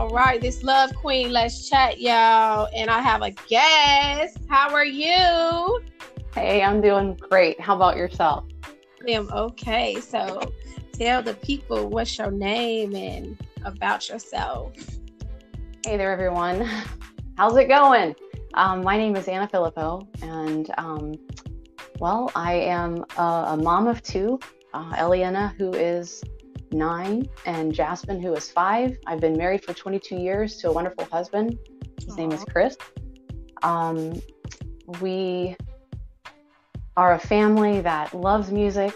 All right, this Love Queen, let's chat, y'all. And I have a guest. How are you? Hey, I'm doing great. How about yourself? I am okay. So tell the people what's your name and about yourself. Hey there, everyone. How's it going? My name is Anna Filippo, and I am a mom of two, Eliana, who is 9, and Jasmine, who is 5. I've been married for 22 years to a wonderful husband. His name is Chris. Um, we are a family that loves music.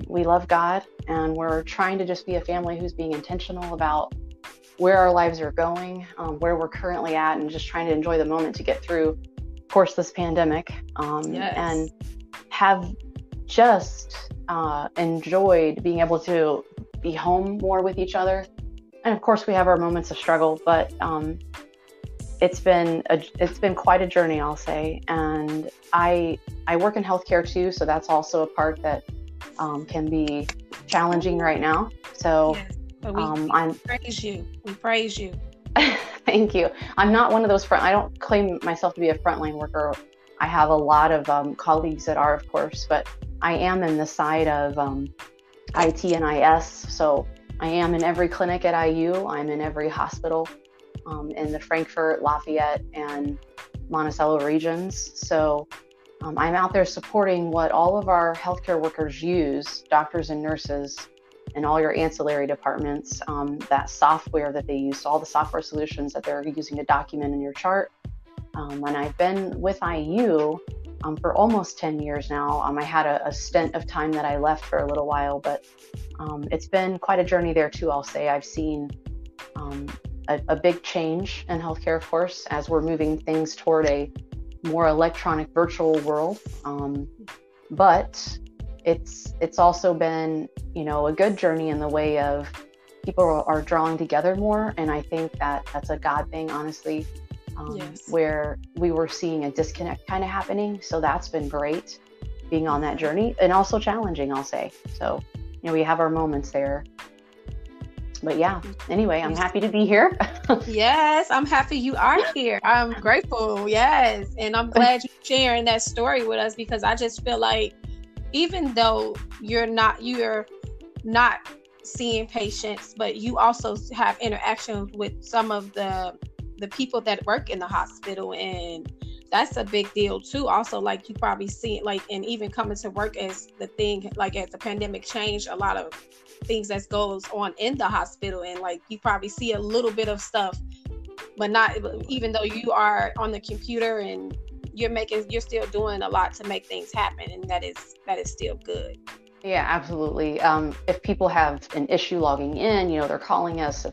We love God, and we're trying to just be a family who's being intentional about where our lives are going, where we're currently at, and just trying to enjoy the moment to get through, of course, this pandemic, and have just enjoyed being able to be home more with each other. And of course, we have our moments of struggle, but it's been quite a journey, I'll say. And I work in healthcare too, so that's also a part that can be challenging right now. So we praise you. We praise you. Thank you. I'm not one of those I don't claim myself to be a frontline worker. I have a lot of colleagues that are, of course, but I am in the side of IT and IS. So I am in every clinic at IU. I'm in every hospital in the Frankfurt, Lafayette, and Monticello regions. So I'm out there supporting what all of our healthcare workers use, doctors and nurses, and all your ancillary departments, that software that they use, so all the software solutions that they're using to document in your chart. And I've been with IU for almost 10 years now. I had a stint of time that I left for a little while, but it's been quite a journey there too, I'll say. I've seen a big change in healthcare, of course, as we're moving things toward a more electronic virtual world. But it's also been, a good journey in the way of people are drawing together more. And I think that's a God thing, honestly, where we were seeing a disconnect kind of happening. So that's been great being on that journey, and also challenging, I'll say. So, we have our moments there. But yeah, anyway, I'm happy to be here. Yes, I'm happy you are here. I'm grateful. Yes. And I'm glad you're sharing that story with us, because I just feel like even though you're not seeing patients, but you also have interactions with some of the people that work in the hospital, and that's a big deal too. Also, like, you probably see it, and even coming to work as the thing, as the pandemic changed a lot of things that goes on in the hospital, and you probably see a little bit of stuff, but not, even though you are on the computer and you're still doing a lot to make things happen, and that is still good. Yeah, absolutely. If people have an issue logging in, they're calling us,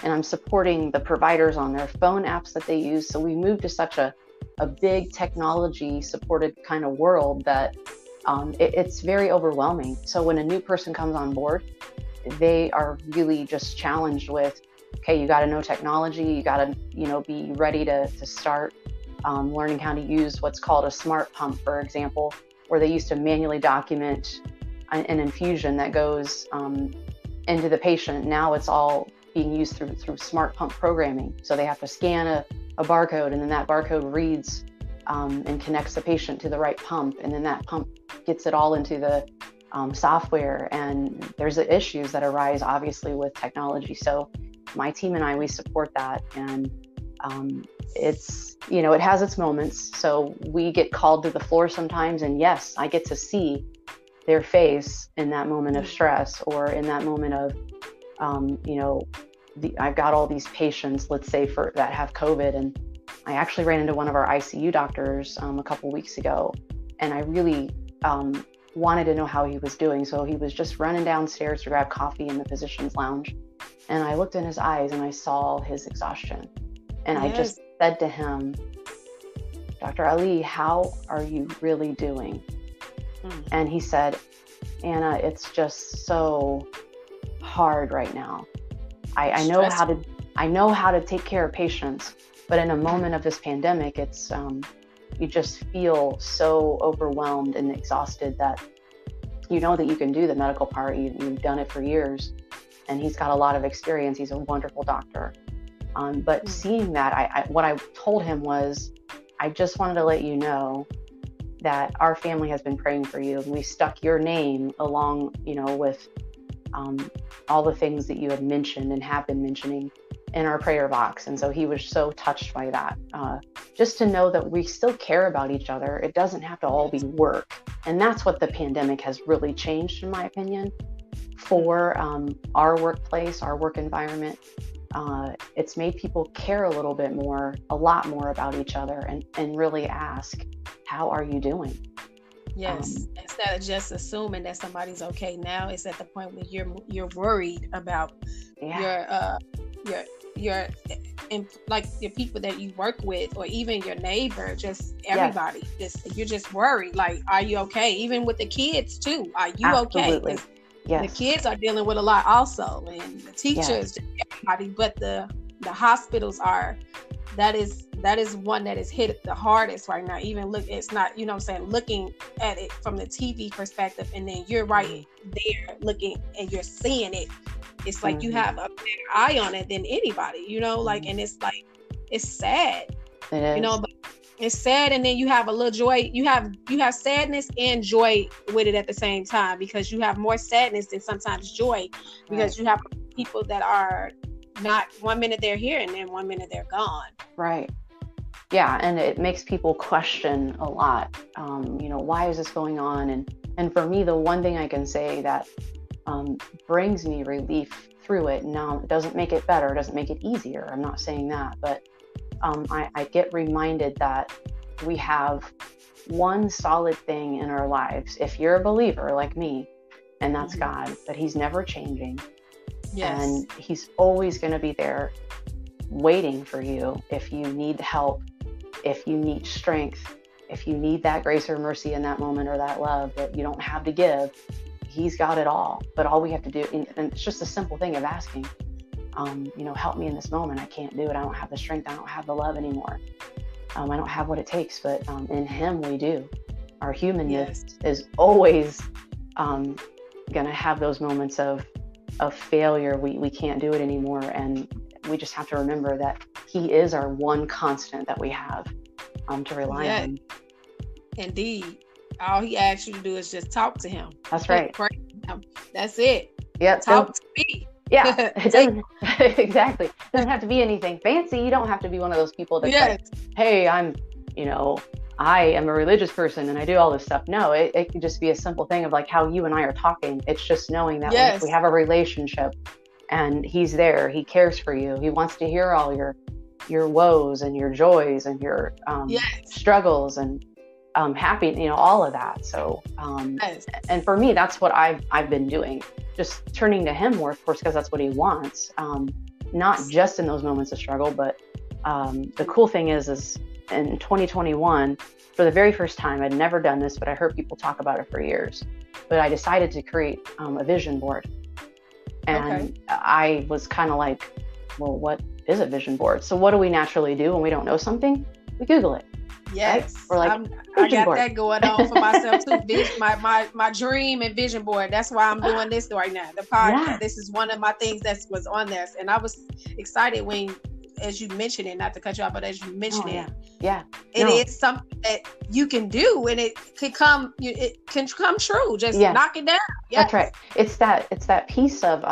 and I'm supporting the providers on their phone apps that they use. So we moved to such a big technology supported kind of world that it's very overwhelming. So when a new person comes on board, they are really just challenged with, okay, you got to know technology, you got to, be ready to start learning how to use what's called a smart pump, for example, where they used to manually document an infusion that goes into the patient. Now it's all being used through smart pump programming. So they have to scan a barcode, and then that barcode reads and connects the patient to the right pump, and then that pump gets it all into the software. And there's issues that arise, obviously, with technology. So my team and I, we support that, and it's, it has its moments. So we get called to the floor sometimes, and yes, I get to see their face in that moment of stress, or in that moment of, I've got all these patients, let's say, that have COVID, and I actually ran into one of our ICU doctors a couple weeks ago, and I really wanted to know how he was doing. So he was just running downstairs to grab coffee in the physician's lounge, and I looked in his eyes and I saw his exhaustion, and I just said to him, Dr. Ali, how are you really doing? And he said, Anna, it's just so hard right now. I know how to take care of patients, but in a moment of this pandemic, it's you just feel so overwhelmed and exhausted that that you can do the medical part. You've done it for years, and he's got a lot of experience. He's a wonderful doctor. But seeing that, what I told him was, I just wanted to let you know that our family has been praying for you. We stuck your name along, with all the things that you had mentioned and have been mentioning in our prayer box. And so he was so touched by that, just to know that we still care about each other. It doesn't have to all be work. And that's what the pandemic has really changed, in my opinion, for our workplace, our work environment. It's made people care a lot more about each other, and really ask, how are you doing? Yes. Instead of just assuming that somebody's okay. Now it's at the point where you're worried about your like your people that you work with, or even your neighbor, just everybody. You're just worried. Like, are you okay? Even with the kids too. Are you Absolutely. okay? Yes. The kids are dealing with a lot also, and the teachers, everybody, but the hospitals are, that is one that is hit the hardest right now. Even look, it's not, looking at it from the TV perspective, and then you're right there looking and you're seeing it. It's like you have a better eye on it than anybody, like, and it's like, it's sad, it is. But it's sad, and then you have a little joy. You have sadness and joy with it at the same time, because you have more sadness than sometimes joy, because you have people that are not, 1 minute they're here and then 1 minute they're gone. Right. Yeah, and it makes people question a lot. Why is this going on? And for me, the one thing I can say that brings me relief through it. Now, it doesn't make it better, it doesn't make it easier. I'm not saying that, but I get reminded that we have one solid thing in our lives. If you're a believer like me, and that's God, that He's never changing. Yes. And He's always going to be there waiting for you if you need help, if you need strength, if you need that grace or mercy in that moment, or that love that you don't have to give. He's got it all. But all we have to do, and it's just a simple thing of asking, help me in this moment. I can't do it. I don't have the strength. I don't have the love anymore. I don't have what it takes, but in Him we do. Our humanness is always going to have those moments of failure. We can't do it anymore. And we just have to remember that He is our one constant that we have to rely on. Indeed. All He asks you to do is just talk to Him. That's right. Pray to Him. That's it. Yep. Talk to me. Yeah, it doesn't exactly. It doesn't have to be anything fancy. You don't have to be one of those people that's like, hey, I am a religious person and I do all this stuff. No, it can just be a simple thing of like how you and I are talking. It's just knowing that we have a relationship, and He's there. He cares for you. He wants to hear all your woes and your joys and your struggles and happy, all of that. So, and for me, that's what I've been doing. Just turning to Him more, of course, because that's what He wants. Not just in those moments of struggle, but the cool thing is in 2021, for the very first time, I'd never done this, but I heard people talk about it for years. But I decided to create a vision board. And I was kind of like, well, what is a vision board? So what do we naturally do when we don't know something? We Google it. Yes, right? We're like, I got board. That going on for myself too. My dream and vision board. That's why I'm doing this right now. The podcast. Yeah. This is one of my things that was on there, and I was excited when, as you mentioned it, not to cut you off, but as you mentioned it is something that you can do, and it can come true. Just knock it down. Yes. That's right. It's that piece of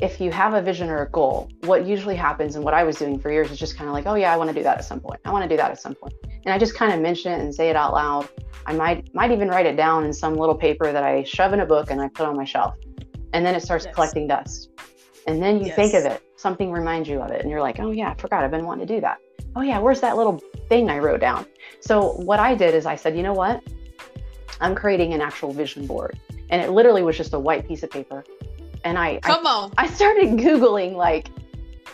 if you have a vision or a goal, what usually happens, and what I was doing for years, is just kind of like, oh yeah, I want to do that at some point. I want to do that at some point. And I just kind of mention it and say it out loud. I might even write it down in some little paper that I shove in a book and I put on my shelf. And then it starts collecting dust. And then you think of it. Something reminds you of it. And you're like, oh yeah, I forgot. I've been wanting to do that. Oh yeah, where's that little thing I wrote down? So what I did is I said, you know what? I'm creating an actual vision board. And it literally was just a white piece of paper. And I started Googling, like,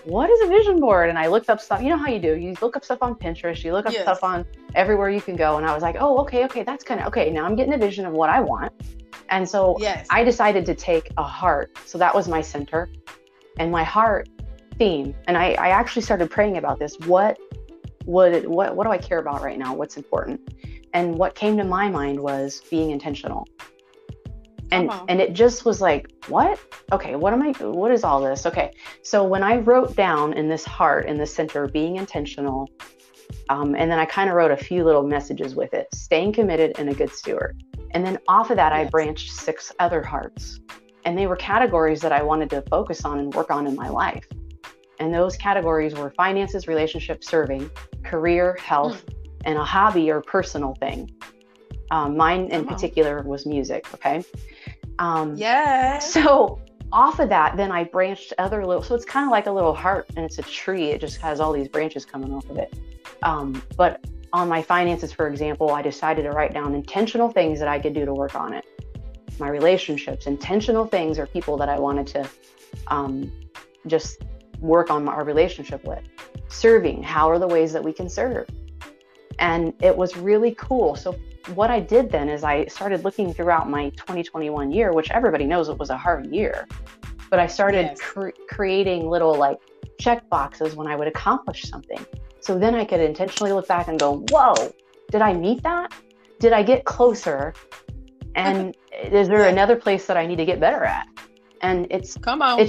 what is a vision board? And I looked up stuff. You know how you do. You look up stuff on Pinterest. You look up stuff on everywhere you can go. And I was like, oh, okay, that's kind of, okay, now I'm getting a vision of what I want. And so I decided to take a heart. So that was my center. And my heart theme. And I actually started praying about this. What do I care about right now? What's important? And what came to my mind was being intentional. And it just was like, what? Okay, what is all this? Okay. So when I wrote down in this heart, in the center, being intentional, and then I kind of wrote a few little messages with it, staying committed and a good steward. And then off of that, I branched 6 other hearts. And they were categories that I wanted to focus on and work on in my life. And those categories were finances, relationships, serving, career, health, and a hobby or personal thing. Mine in particular was music. Okay. So off of that, then I branched other little, so it's kind of like a little heart, and it's a tree. It just has all these branches coming off of it. But on my finances, for example, I decided to write down intentional things that I could do to work on it. My relationships, intentional things, are people that I wanted to just work on our relationship with. Serving, how are the ways that we can serve? And it was really cool. So what I did then is I started looking throughout my 2021 year, which everybody knows it was a hard year, but I started creating little like check boxes when I would accomplish something. So then I could intentionally look back and go, whoa, did I meet that? Did I get closer? And is there another place that I need to get better at? And it's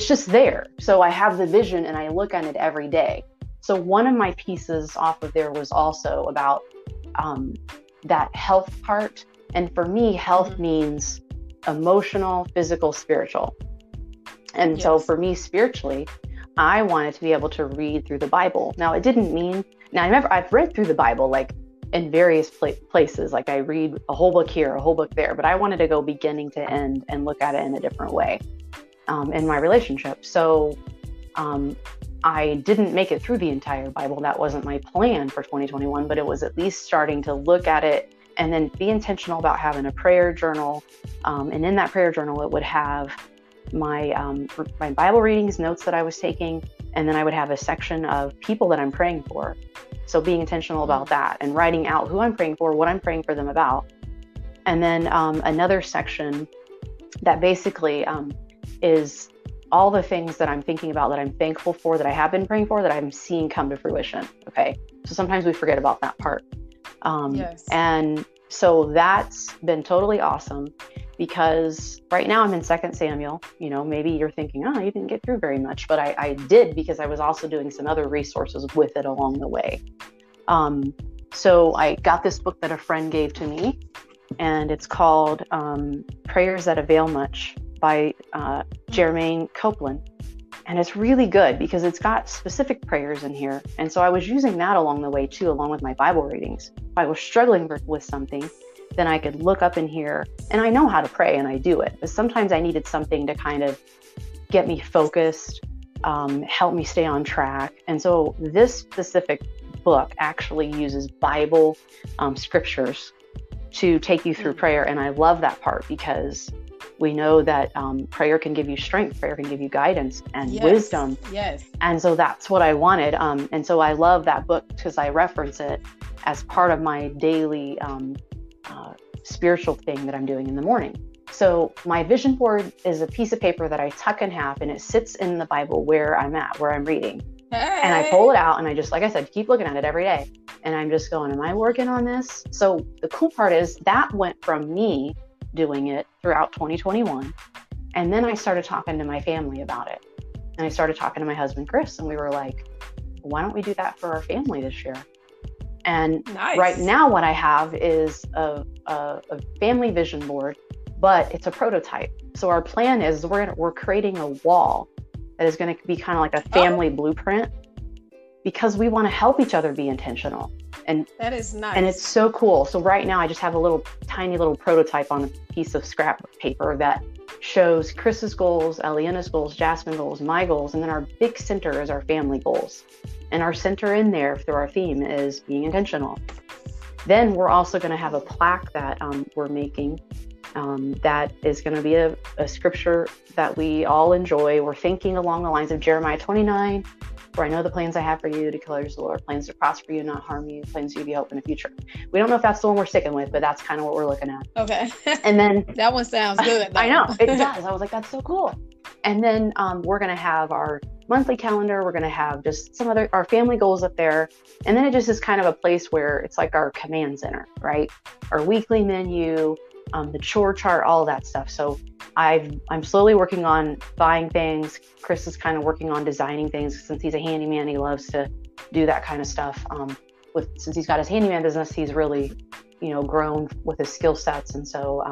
just there. So I have the vision and I look at it every day. So one of my pieces off of there was also about that health part. And for me, health means emotional, physical, spiritual. And so for me, spiritually, I wanted to be able to read through the Bible. Now, it didn't mean, now I remember I've read through the Bible like in various places, like I read a whole book here, a whole book there, but I wanted to go beginning to end and look at it in a different way in my relationship. So I didn't make it through the entire Bible. That wasn't my plan for 2021, but it was at least starting to look at it and then be intentional about having a prayer journal. And in that prayer journal, it would have my Bible readings, notes that I was taking, and then I would have a section of people that I'm praying for. So being intentional about that and writing out who I'm praying for, what I'm praying for them about. And then another section that basically is all the things that I'm thinking about, that I'm thankful for, that I have been praying for, that I'm seeing come to fruition. Okay. So sometimes we forget about that part. And so that's been totally awesome, because right now I'm in 2 Samuel. You know, maybe you're thinking, oh, you didn't get through very much, but I did, because I was also doing some other resources with it along the way. So I got this book that a friend gave to me, and it's called Prayers That Avail Much by Jermaine Copeland. And it's really good because it's got specific prayers in here. And so I was using that along the way too, along with my Bible readings. If I was struggling with something, then I could look up in here, and I know how to pray and I do it. But sometimes I needed something to kind of get me focused, help me stay on track. And so this specific book actually uses Bible scriptures to take you through prayer. And I love that part, because we know that prayer can give you strength, prayer can give you guidance and wisdom. And so that's what I wanted. And so I love that book because I reference it as part of my daily spiritual thing that I'm doing in the morning. So my vision board is a piece of paper that I tuck in half, and it sits in the Bible where I'm at, where I'm reading. And I pull it out, and I just, like I said, keep looking at it every day. And I'm just going, am I working on this? So the cool part is that went from me doing it throughout 2021. And then I started talking to my family about it. And I started talking to my husband, Chris, and we were like, why don't we do that for our family this year? And right now what I have is a family vision board, but it's a prototype. So our plan is we're creating a wall that is going to be kind of like a family blueprint, because we want to help each other be intentional. And that is nice. And it's so cool. So right now I just have a tiny little prototype on a piece of scrap paper that shows Chris's goals, Eliana's goals, Jasmine's goals, my goals. And then our big center is our family goals. And our center in there through our theme is being intentional. Then we're also going to have a plaque that we're making that is going to be a scripture that we all enjoy. We're thinking along the lines of Jeremiah 29, where I know the plans I have for you, declares the Lord, plans to prosper you, not harm you, plans to give you hope in the future. We don't know if that's the one we're sticking with, but that's kind of what we're looking at. Okay. And then that one sounds good. I know it does. I was like, that's so cool. And then we're going to have our monthly calendar. We're going to have just some other, our family goals up there. And then it just is kind of a place where it's like our command center, right? Our weekly menu, the chore chart, all of that stuff. So I'm slowly working on buying things. Chris is kind of working on designing things since he's a handyman. He loves to do that kind of stuff. Since he's got his handyman business, he's really, grown with his skill sets. And so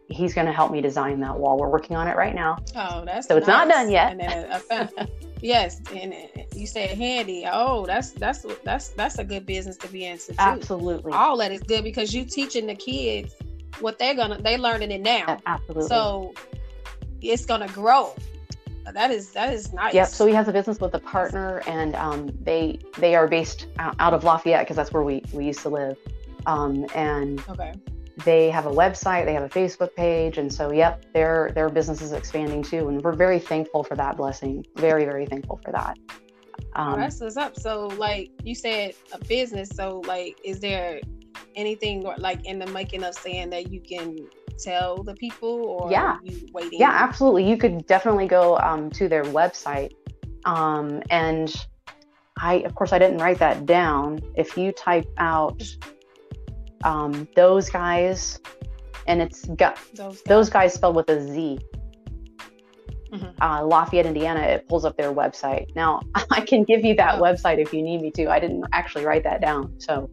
he's going to help me design that wall. We're working on it right now. Oh, that's so nice. It's not done yet. And then yes, and you said handy. Oh, that's a good business to be into too. Absolutely. All that is good because you teaching the kids what they learning it now. Absolutely. So it's gonna grow. That is nice. Yep. So he has a business with a partner, and they are based out of Lafayette because that's where we used to live. And okay. They have a website, they have a Facebook page, and so their business is expanding too, and we're very thankful for that blessing. Very, very thankful for that. That's what's up. So, like you said, a business. So, like, is there anything like in the making of saying that you can tell the people, or are you waiting? Yeah, absolutely. You could definitely go to their website, and of course I didn't write that down. If you type out those guys, and it's got those guys spelled with a Z. Mm-hmm. Lafayette, Indiana, it pulls up their website. Now I can give you that website if you need me to. I didn't actually write that down. So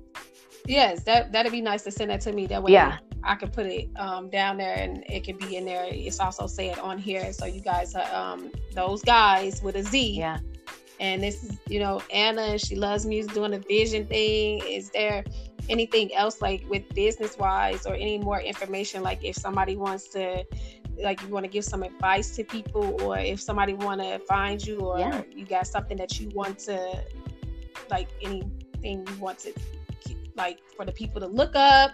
yes, that'd be nice to send that to me. That way I could put it down there and it can be in there. It's also said on here. So you guys those guys with a Z. Yeah. And this is, Anna, she loves music, doing the vision thing. Is there anything else like with business wise or any more information? Like if somebody wants to, like you want to give some advice to people, or if somebody want to find you, or you got something that you want to, like anything you want to, like for the people to look up.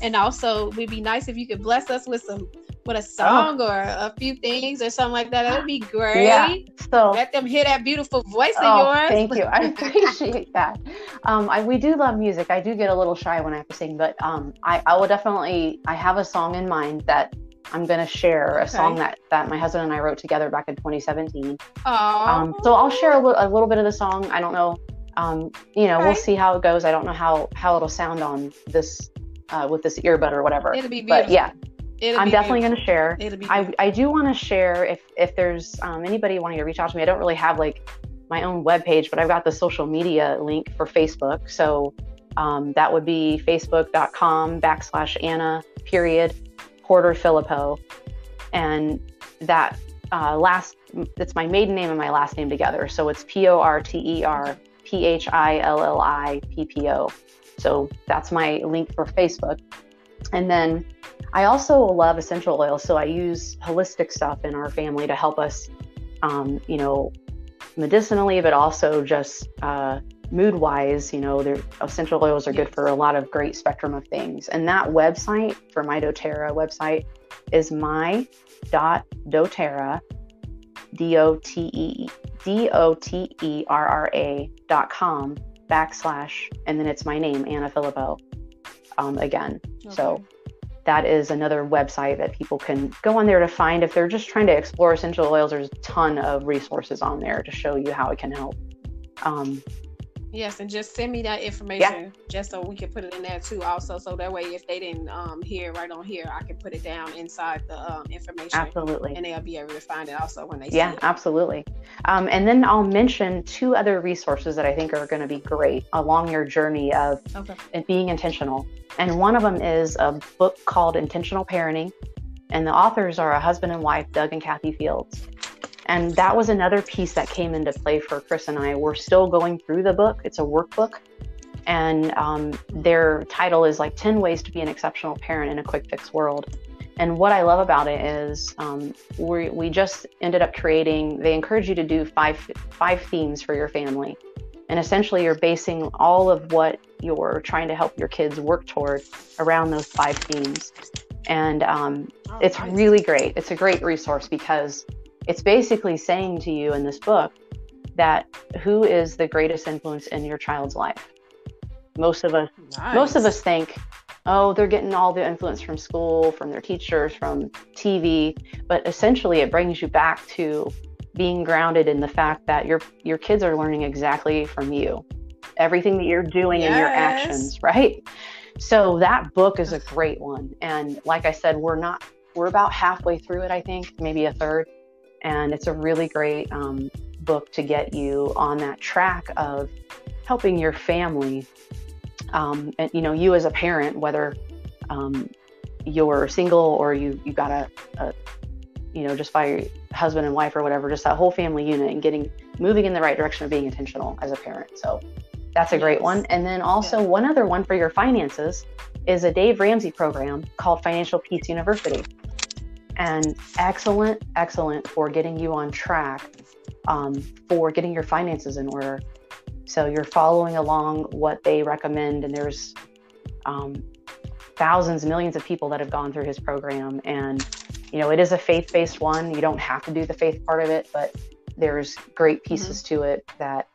And also it'd be nice if you could bless us with a song or a few things or something like that. That would be great. Yeah. So let them hear that beautiful voice of yours. Thank you. I appreciate that. We do love music. I do get a little shy when I have to sing, but I will definitely, I have a song in mind that I'm going to share, a song that my husband and I wrote together back in 2017. So I'll share a little bit of the song. I don't know. We'll see how it goes. I don't know how it'll sound on this, with this earbud or whatever. It'll be beautiful. But yeah. I'm definitely going to share. I do want to share if there's anybody wanting to reach out to me. I don't really have like my own webpage, but I've got the social media link for Facebook. So that would be facebook.com/Anna Porter Philippou. And that it's my maiden name and my last name together. So it's PorterPhillippou. So that's my link for Facebook. And then I also love essential oils. So I use holistic stuff in our family to help us, medicinally, but also just mood-wise. Their essential oils are good for a lot of great spectrum of things. And that website for my doTERRA website is my.doTERRA, DOTERRA.com / and then it's my name, Anna Philippou, again. Okay. So that is another website that people can go on there to find. If they're just trying to explore essential oils, there's a ton of resources on there to show you how it can help. Yes, and just send me that information just so we can put it in there too also. So that way if they didn't hear right on here, I can put it down inside the information. Absolutely. And they'll be able to find it also when they see it. Yeah, absolutely. And then I'll mention 2 other resources that I think are going to be great along your journey of being intentional. And one of them is a book called Intentional Parenting. And the authors are a husband and wife, Doug and Kathy Fields. And that was another piece that came into play for Chris and I. We're still going through the book. It's a workbook. And their title is like 10 Ways to be an Exceptional Parent in a Quick Fix World. And what I love about it is we just ended up creating, they encourage you to do five themes for your family. And essentially you're basing all of what you're trying to help your kids work toward around those 5 themes. And it's really great. It's a great resource because it's basically saying to you in this book that who is the greatest influence in your child's life. Most of us think, oh, they're getting all the influence from school, from their teachers, from TV. But essentially it brings you back to being grounded in the fact that your kids are learning exactly from you. Everything that you're doing in your actions, right? So that book is a great one. And like I said, we're about halfway through it, I think, maybe a third. And it's a really great book to get you on that track of helping your family. And, you know, you as a parent, whether you're single or you got a you know, just by your husband and wife or whatever, just that whole family unit and moving in the right direction of being intentional as a parent. So that's a great one. And then also one other one for your finances is a Dave Ramsey program called Financial Peace University. And excellent for getting you on track for getting your finances in order. So you're following along what they recommend, and there's thousands, millions of people that have gone through his program. And, you know, it is a faith-based one. You don't have to do the faith part of it, but there's great pieces to it that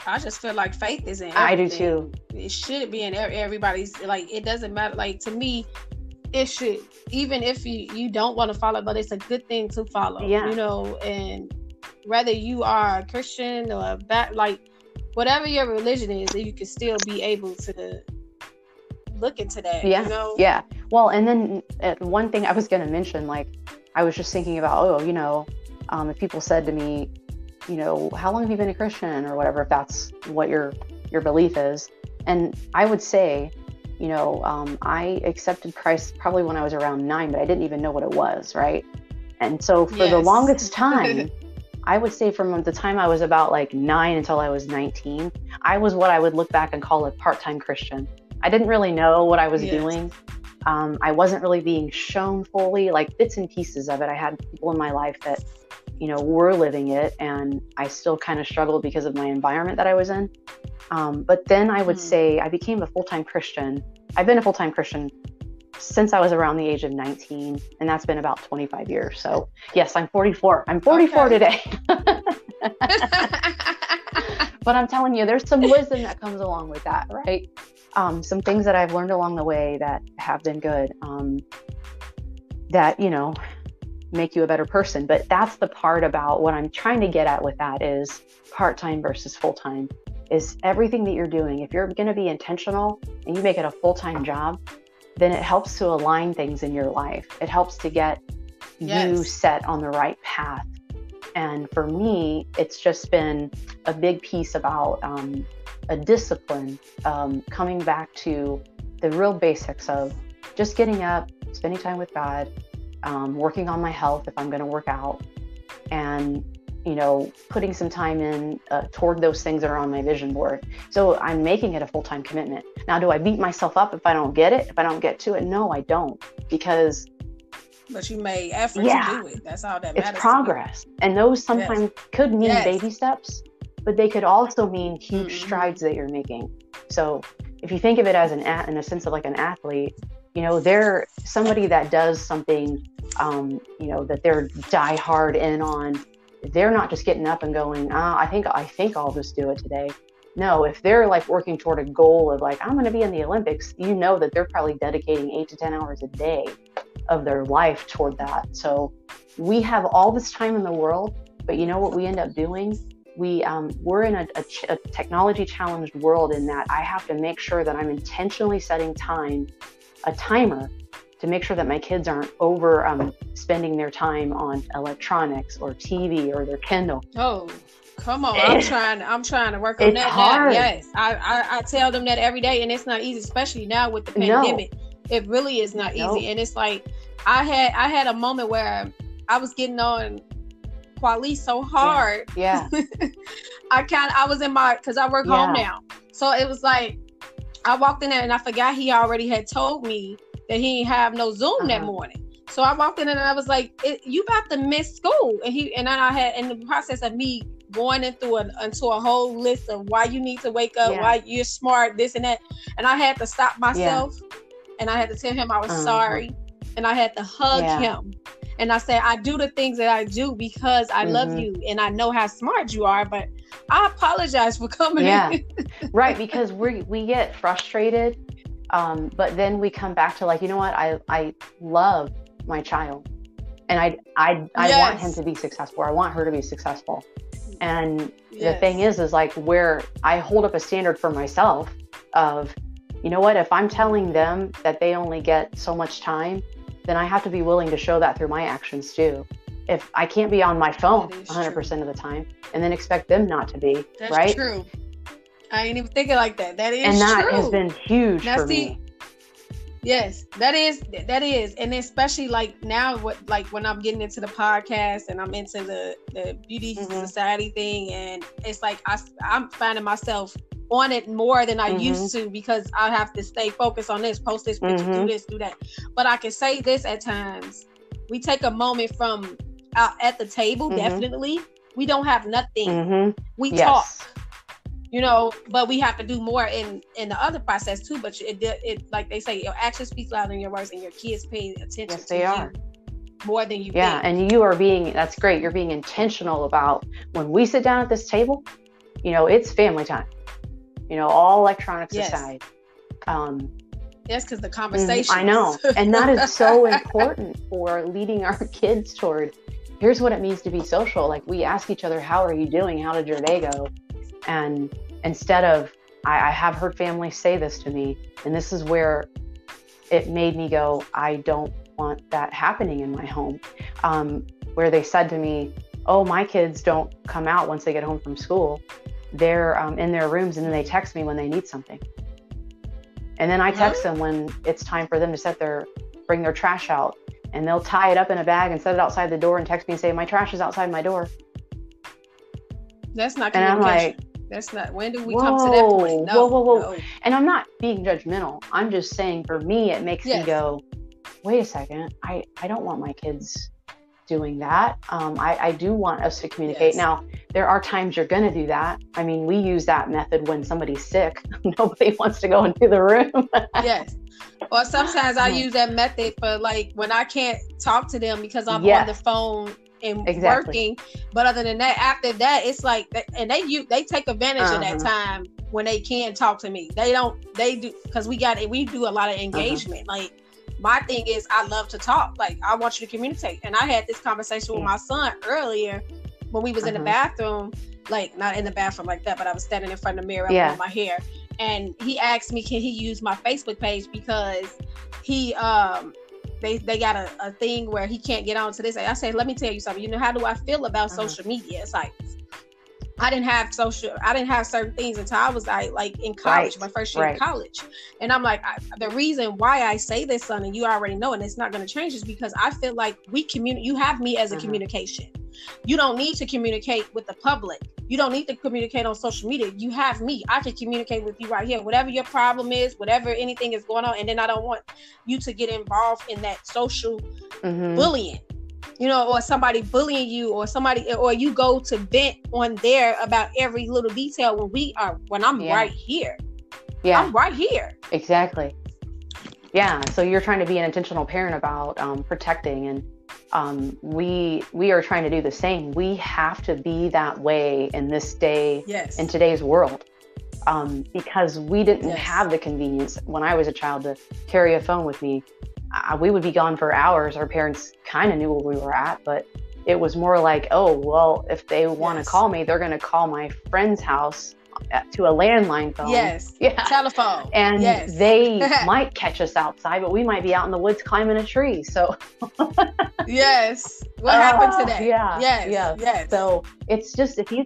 I just feel like faith is in everything. I do too. It should be in everybody's, like, it doesn't matter. Like, to me, it should, even if you don't want to follow, but it's a good thing to follow, you know, and whether you are a Christian or like whatever your religion is, you can still be able to look into that, you know? Yeah. Well, and then one thing I was going to mention, like, I was just thinking about, you know, if people said to me, you know, how long have you been a Christian or whatever, if that's what your belief is. And I would say, you know, I accepted Christ probably when I was around 9, but I didn't even know what it was, right? And so for the longest time, I would say from the time I was about like 9 until I was 19, I was what I would look back and call a part-time Christian. I didn't really know what I was doing. I wasn't really being shown fully, like bits and pieces of it. I had people in my life that, you know, were living it, and I still kind of struggled because of my environment that I was in. But then I would say I became a full-time Christian. I've been a full-time Christian since I was around the age of 19, and that's been about 25 years. So yes, I'm 44. I'm 44 today. But I'm telling you, there's some wisdom that comes along with that, right? Some things that I've learned along the way that have been good, that, you know, make you a better person. But that's the part about what I'm trying to get at with that is part-time versus full-time. Is everything that you're doing, if you're going to be intentional and you make it a full-time job, then it helps to align things in your life. It helps to get you set on the right path. And for me, it's just been a big piece about a discipline, coming back to the real basics of just getting up, spending time with God, working on my health if I'm going to work out, and, you know, putting some time in toward those things that are on my vision board. So I'm making it a full-time commitment. Now, do I beat myself up if I don't get it, if I don't get to it? No, I don't, because but you made effort to do it. That's all that matters. It's progress. And those sometimes could mean baby steps, but they could also mean huge strides that you're making. So if you think of it as in a sense of like an athlete, you know, they're somebody that does something, you know, that they're die hard in on. They're not just getting up and going, I think I'll just do it today. No, if they're like working toward a goal of like, I'm going to be in the Olympics, you know that they're probably dedicating 8 to 10 hours a day of their life toward that. So we have all this time in the world, but you know what we end up doing? We're in a technology challenged world, in that I have to make sure that I'm intentionally setting a timer to make sure that my kids aren't over spending their time on electronics or TV or their Kindle. Oh, come on. I'm trying to work on that now. Yes. I tell them that every day, and it's not easy, especially now with the pandemic. It really is not easy. And it's like, I had a moment where I was getting on Quali so hard. Yeah. I was in cause I work home now. So it was like, I walked in there and I forgot he already had told me that he didn't have no Zoom that morning. So I walked in and I was like, you about to miss school. And then I had, in the process of me going into a whole list of why you need to wake up, why you're smart, this and that. And I had to stop myself and I had to tell him I was sorry. And I had to hug him. And I said, I do the things that I do because I love you and I know how smart you are, but I apologize for coming in. Right, because we get frustrated, but then we come back to like, you know what, I love my child, and I want him to be successful. I want her to be successful. And the thing is like, where I hold up a standard for myself of, you know what, if I'm telling them that they only get so much time, then I have to be willing to show that through my actions too. If I can't be on my phone 100% of the time and then expect them not to be, that's right? true. I ain't even thinking like that. That is true. And that has been huge for me. Yes, that is. And especially like now, when I'm getting into the podcast and I'm into the beauty society thing, and it's like I'm finding myself on it more than I used to, because I have to stay focused on this, post this picture, do this, do that. But I can say this at times. We take a moment from out at the table, definitely. We don't have nothing. We talk, you know, but we have to do more in the other process too. But it like they say, your actions speak louder than your words, and your kids pay attention to you more than you think. And you are that's great. You're being intentional about when we sit down at this table, you know, it's family time, you know, all electronics aside. Yes, because the conversation. I know. And that is so important for leading our kids toward, here's what it means to be social. Like, we ask each other, how are you doing? How did your day go? And instead of, I have heard families say this to me, and this is where it made me go, I don't want that happening in my home. Where they said to me, oh, my kids don't come out once they get home from school. They're in their rooms, and then they text me when they need something. And then I text them when it's time for them to bring their trash out, and they'll tie it up in a bag and set it outside the door and text me and say, my trash is outside my door. That's not communication. And I'm like, that's not, when do we come to that point? No, whoa. And I'm not being judgmental. I'm just saying, for me, it makes me go, wait a second. I don't want my kids doing that. I do want us to communicate. Now, there are times you're going to do that. I mean, we use that method when somebody's sick. Nobody wants to go into the room. Yes. Or sometimes I use that method for, like, when I can't talk to them because I'm on the phone and working. But other than that, after that, it's like, and they take advantage of that time when they can talk to me. They do, because we do a lot of engagement. Like, my thing is, I love to talk. Like, I want you to communicate. And I had this conversation with my son earlier when we was in the bathroom, like, not in the bathroom like that, but I was standing in front of the mirror with my hair. And he asked me, can he use my Facebook page, because he, they got a thing where he can't get on to this. I said, let me tell you something. You know, how do I feel about social media? It's like, I didn't have certain things until I was like in college, my first year in college. And I'm like, the reason why I say this, son, and you already know, and it's not going to change, is because I feel like you have me as a communication. You don't need to communicate with the public. You don't need to communicate on social media. You have me. I can communicate with you right here. Whatever your problem is, whatever anything is going on. And then I don't want you to get involved in that social bullying. You know, or somebody bullying you, or you go to vent on there about every little detail when I'm right here. Yeah. I'm right here. Exactly. Yeah. So you're trying to be an intentional parent about protecting, and we are trying to do the same. We have to be that way in this day, in today's world, because we didn't have the convenience when I was a child to carry a phone with me. We would be gone for hours. Our parents kind of knew where we were at, but it was more like, oh, well, if they want to call me, they're going to call my friend's house to a landline phone. Telephone. And they might catch us outside, but we might be out in the woods climbing a tree. So what happened to that? Yes. So it's just, if you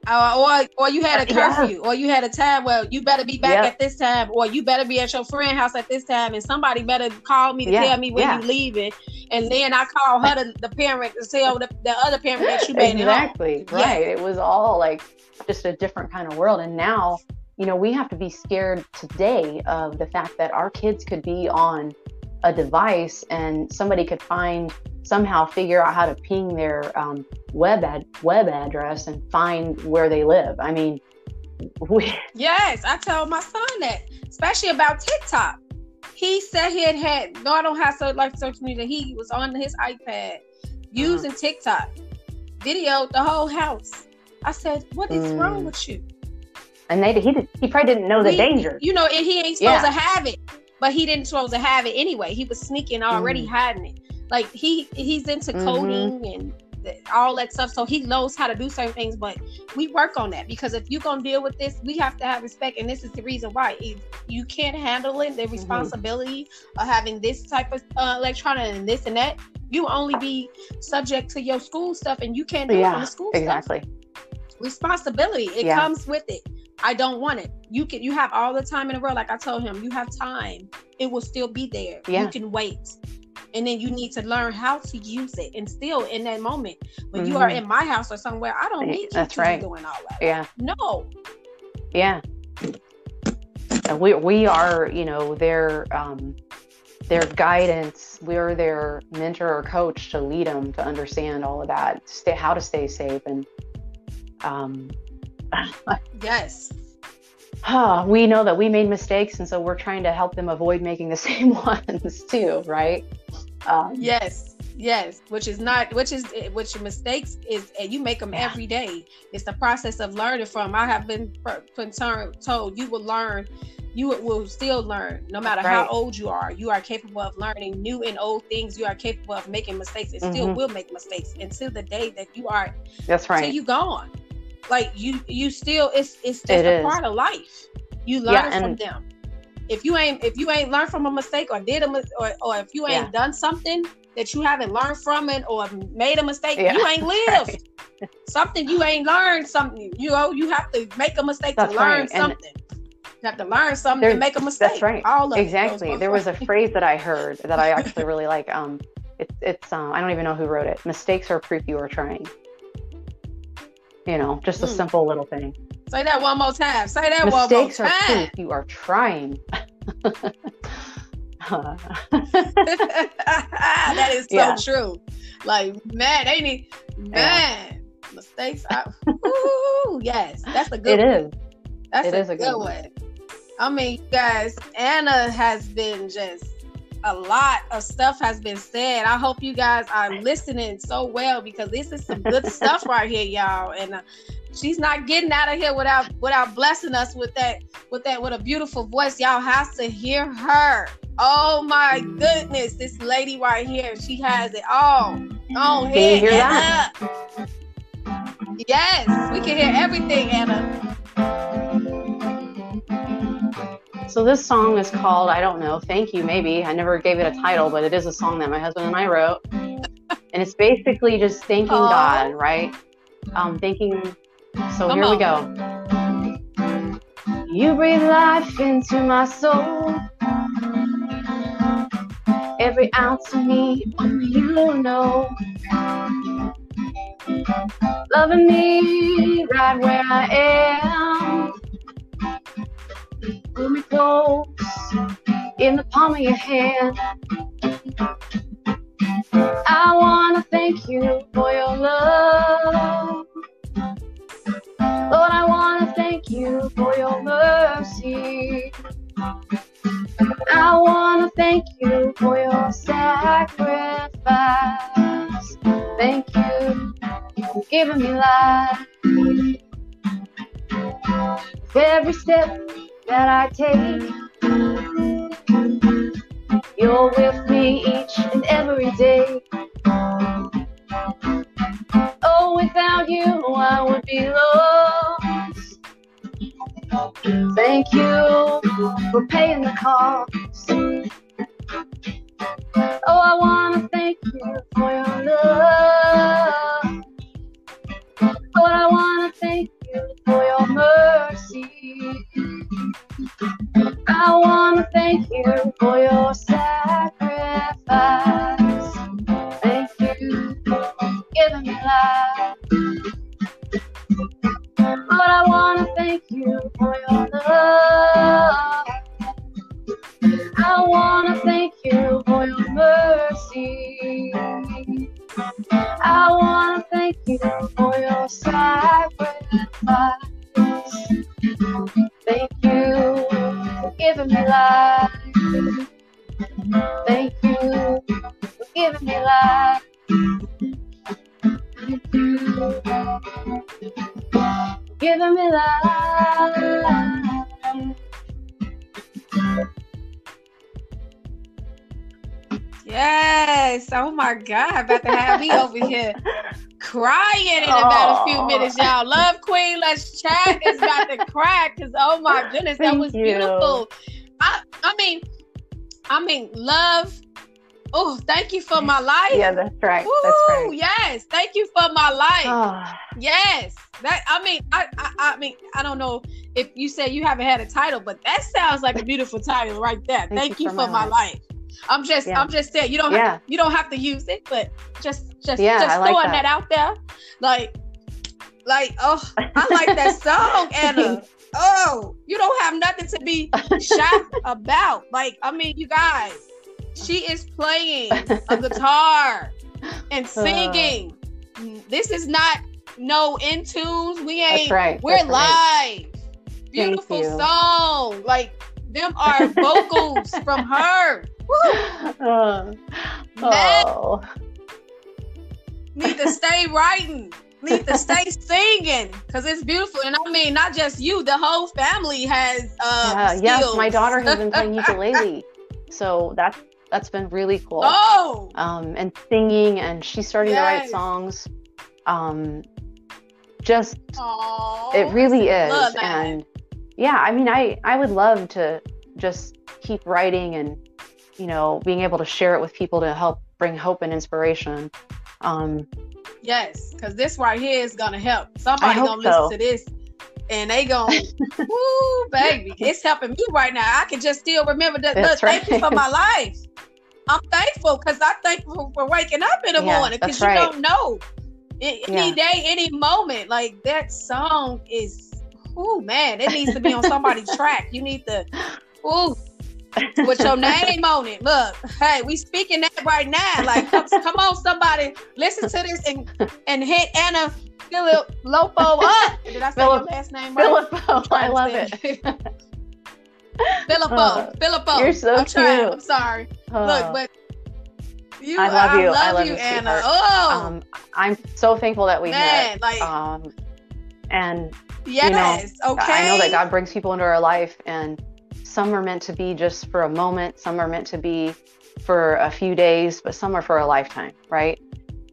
or you had a curfew, or you had a time where you better be back at this time, or you better be at your friend's house at this time, and somebody better call me to tell me when you leaving, and then I call her the parent to tell the other parent that you made it home. Right. It was all like just a different kind of world. And now, you know, we have to be scared today of the fact that our kids could be on a device and somebody could somehow figure out how to ping their web address and find where they live. I mean, I told my son that, especially about TikTok. He said I don't have social media. He was on his iPad using TikTok, videoed the whole house. I said, what is wrong with you? And he probably didn't know the danger. You know, and he ain't supposed to have it, but he didn't supposed to have it anyway. He was sneaking, already hiding it. Like he's into coding and all that stuff. So he knows how to do certain things, but we work on that, because if you're going to deal with this, we have to have respect. And this is the reason why. If you can't handle it, the responsibility of having this type of electronic and this and that, you only be subject to your school stuff, and you can't do it on the school stuff. Responsibility, it comes with it. I don't want it. You have all the time in the world. Like I told him, you have time. It will still be there. You can wait. And then you need to learn how to use it. And still in that moment, when you are in my house or somewhere, I don't need you to be doing all that. Yeah. No. Yeah. And we are, you know, their guidance. We're their mentor or coach to lead them to understand all of that, how to stay safe. And yes. We know that we made mistakes, and so we're trying to help them avoid making the same ones too, right? Yes, which mistakes is, and you make them every day. It's the process of learning from. I have been told you will learn, you will still learn, no matter how old you are. You are capable of learning new and old things. You are capable of making mistakes, and still will make mistakes until the day that you are. That's right. Till you gone. Like you still, it's just a part of life. You learn from them. If you ain't learned from a mistake or or if you ain't done something that you haven't learned from it or made a mistake, you ain't lived. Something you ain't learned something. You have to make a mistake to learn something. You have to learn something to make a mistake. That's right. All of exactly. There was a phrase that I heard that I actually really like. It's I don't even know who wrote it. Mistakes are proof you are trying. You know, just a simple little thing. Say that one more time. Say that one more time. Mistakes are proof you are trying. That is so true. Like, man, ain't it? Man, mistakes are. Yes, that's a good one. It is. That's a good one. I mean, you guys, Anna has been just. A lot of stuff has been said. I hope you guys are listening so well, because this is some good stuff right here, y'all. And she's not getting out of here without blessing us with a beautiful voice. Y'all have to hear her. Oh my goodness, this lady right here, she has it all. Go ahead, Can you hear Anna. That? Yes, we can hear everything, Anna. So this song is called, I don't know, Thank You, maybe. I never gave it a title, but it is a song that my husband and I wrote. And it's basically just thanking God, right? So here we go. You breathe life into my soul. Every ounce of me, only you know. Loving me right where I am. Pull me close in the palm of your hand. I want to thank you for your love. Lord, I want to thank you for your mercy. I want to thank you for your sacrifice. Thank you for giving me life. Every step that I take, you're with me each and every day. Oh, without you I would be lost. Thank you for paying the cost. Oh, I want to thank you for your love. Lord, I want to thank you for your mercy. I want to thank you for your sacrifice. Thank you for giving me life. Lord, I want to thank you for your love. I want to thank you for your mercy. I want to thank you for your sacrifice. Thank you for giving me life. Thank you for giving me life. Thank you for giving me life. Yes. Oh my God. About to have me over here crying in about a few minutes, y'all. Love Queen, let's chat is about to cry because oh my goodness, that was beautiful. I mean, love. Oh, thank you for my life. Yeah, that's right. Woo, that's right. Yes, thank you for my life. Yes, I don't know if you say you haven't had a title, but that sounds like a beautiful title right there. Thank you for my life. I'm just saying you don't have to use it, but just throwing that out there, like oh, I like that song, Anna. Oh, you don't have nothing to be shy about. Like, I mean, you guys, she is playing a guitar and singing. This is not no in tunes. We ain't. We're live. Beautiful song. Like, them are vocals from her. Need to stay writing. Need to stay singing because it's beautiful. And I mean, not just you, the whole family has skills. Yes, my daughter has been playing ukulele, so that's been really cool. And singing, and she's starting to write songs. It really is. And yeah, I mean, I would love to just keep writing and, you know, being able to share it with people to help bring hope and inspiration. Yes, because this right here is gonna help. Somebody gonna listen to this and they gonna, woo, baby, it's helping me right now. I can just still remember that. Look, thank you for my life. I'm thankful because I'm thankful for waking up in the morning because you don't know any day, any moment. Like, that song is, oh man, it needs to be on somebody's track. You need to, with your name on it. Look, hey, we speaking that right now. Like, come on, somebody, listen to this and hit Anna Filippo up. Did I say your last name right? Filippo, I love it. Filippo. You're so cute. I'm sorry. Look, but I love you, Anna. Oh, I'm so thankful that we met. Like, and yes, I know that God brings people into our life, and some are meant to be just for a moment, some are meant to be for a few days, but some are for a lifetime, right?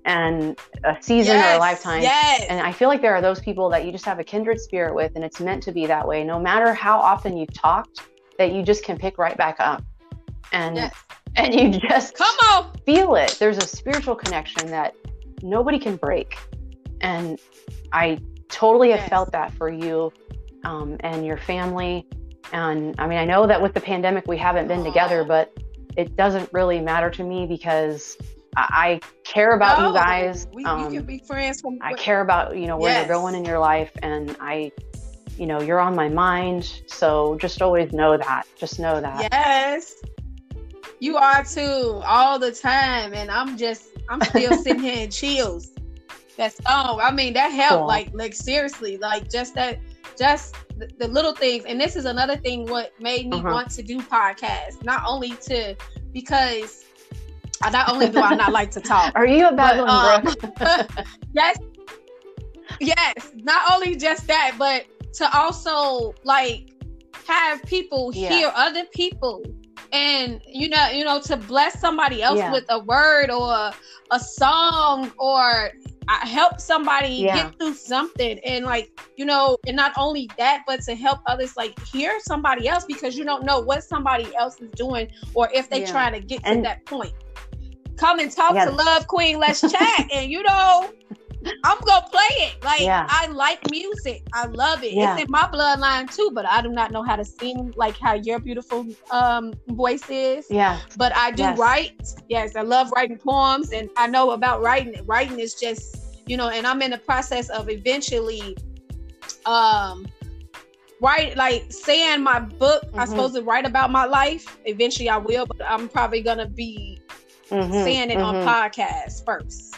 And a season or a lifetime. Yes. And I feel like there are those people that you just have a kindred spirit with, and it's meant to be that way. No matter how often you've talked, that you just can pick right back up. And and you just feel it. There's a spiritual connection that nobody can break. And I totally have felt that for you and your family. And I mean, I know that with the pandemic, we haven't been together, but it doesn't really matter to me because I care about you guys. You can be friends. I care about, you know, where you're going in your life, and you know, you're on my mind. So just always know that. Just know that. Yes, you are too, all the time. And I'm still sitting here in chills. That song, I mean, that helped. Cool. Like seriously, like just the little things. And this is another thing what made me want to do podcasts. Because not only do I not like to talk. Are you a Babylon Brooke? Yes. Not only just that, but to also like have people hear other people, and you know, to bless somebody else with a word or a song, or help somebody get through something. And like, you know, and not only that, but to help others like hear somebody else, because you don't know what somebody else is doing or if they trying to get to that point. Come and talk to Love Queen, let's chat. And you know, I'm gonna play it. Like, I like music. I love it. It's in my bloodline too, but I do not know how to sing like how your beautiful voice is. Yeah. But I do write. Yes, I love writing poems, and I know about writing. Writing is just, you know, and I'm in the process of eventually write, like saying my book. I'm supposed to write about my life. Eventually I will, but I'm probably gonna be saying it on podcasts first,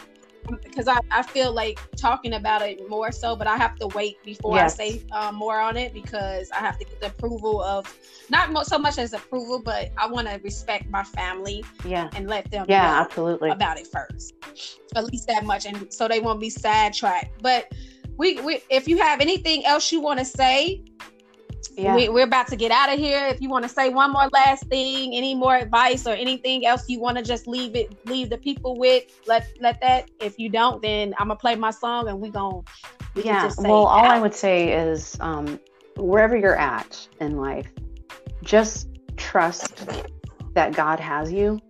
because I feel like talking about it more so, but I have to wait before I say more on it, because I have to get the approval of, not so much as approval, but I want to respect my family and let them know absolutely about it first, at least that much, and so they won't be sidetracked. But we if you have anything else you want to say, we're about to get out of here. If you want to say one more last thing, any more advice or anything else you want to just leave the people with, let that. If you don't, then I'm gonna play my song and we can just say all I would say is wherever you're at in life, just trust that God has you.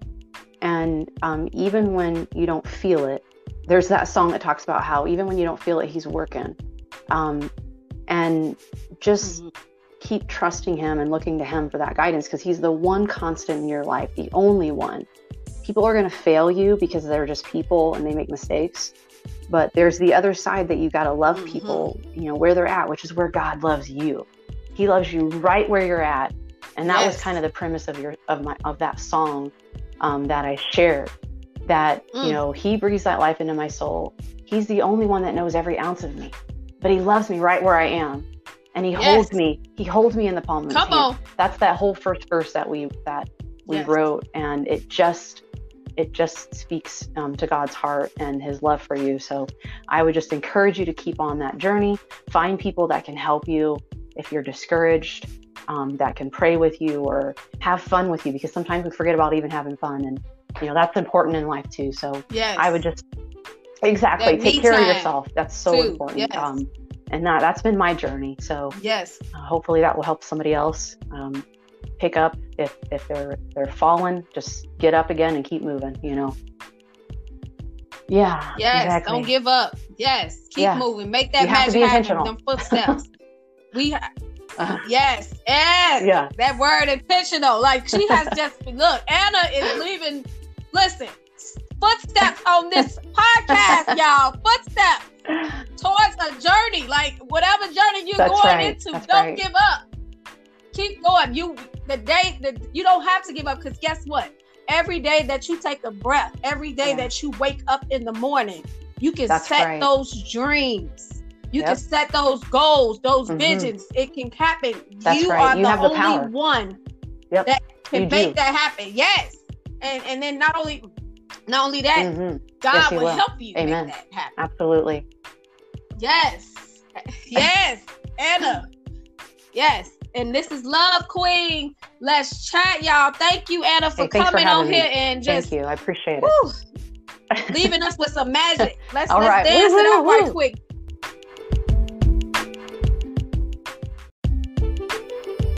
And even when you don't feel it, there's that song that talks about how even when you don't feel it, he's working. And just keep trusting him and looking to him for that guidance, because he's the one constant in your life, the only one. People are going to fail you because they're just people and they make mistakes. But there's the other side that you got to love people, where they're at, which is where God loves you. He loves you right where you're at. And that was kind of the premise of that song that I shared, that, he breathes that life into my soul. He's the only one that knows every ounce of me, but he loves me right where I am. And he holds me in the palm of his hand. That's that whole first verse that we wrote. And it just speaks to God's heart and his love for you. So I would just encourage you to keep on that journey. Find people that can help you if you're discouraged, that can pray with you or have fun with you, because sometimes we forget about even having fun, and that's important in life too. So I would just take care of yourself. That's so important. And that's been my journey. So hopefully that will help somebody else pick up if they're fallen. Just get up again and keep moving. Exactly. Don't give up. Keep moving. Make that magic happen. Them footsteps. That word intentional. Like she has just look. Anna is leaving. Listen, footsteps on this podcast, y'all. Footsteps towards a journey. Like whatever journey you're going into, don't give up. Keep going. You don't have to give up, because guess what? Every day that you take a breath, every day that you wake up in the morning, you can set those dreams. You can set those goals, those visions. It can happen. You are the only one that can make that happen. Yes. And then not only that, God will help you make that happen. Absolutely. Yes. Anna. Yes. And this is Love Queen. Let's chat, y'all. Thank you, Anna, for coming on here and just. Thank you. I appreciate it. Leaving us with some magic. Let's dance it out right quick.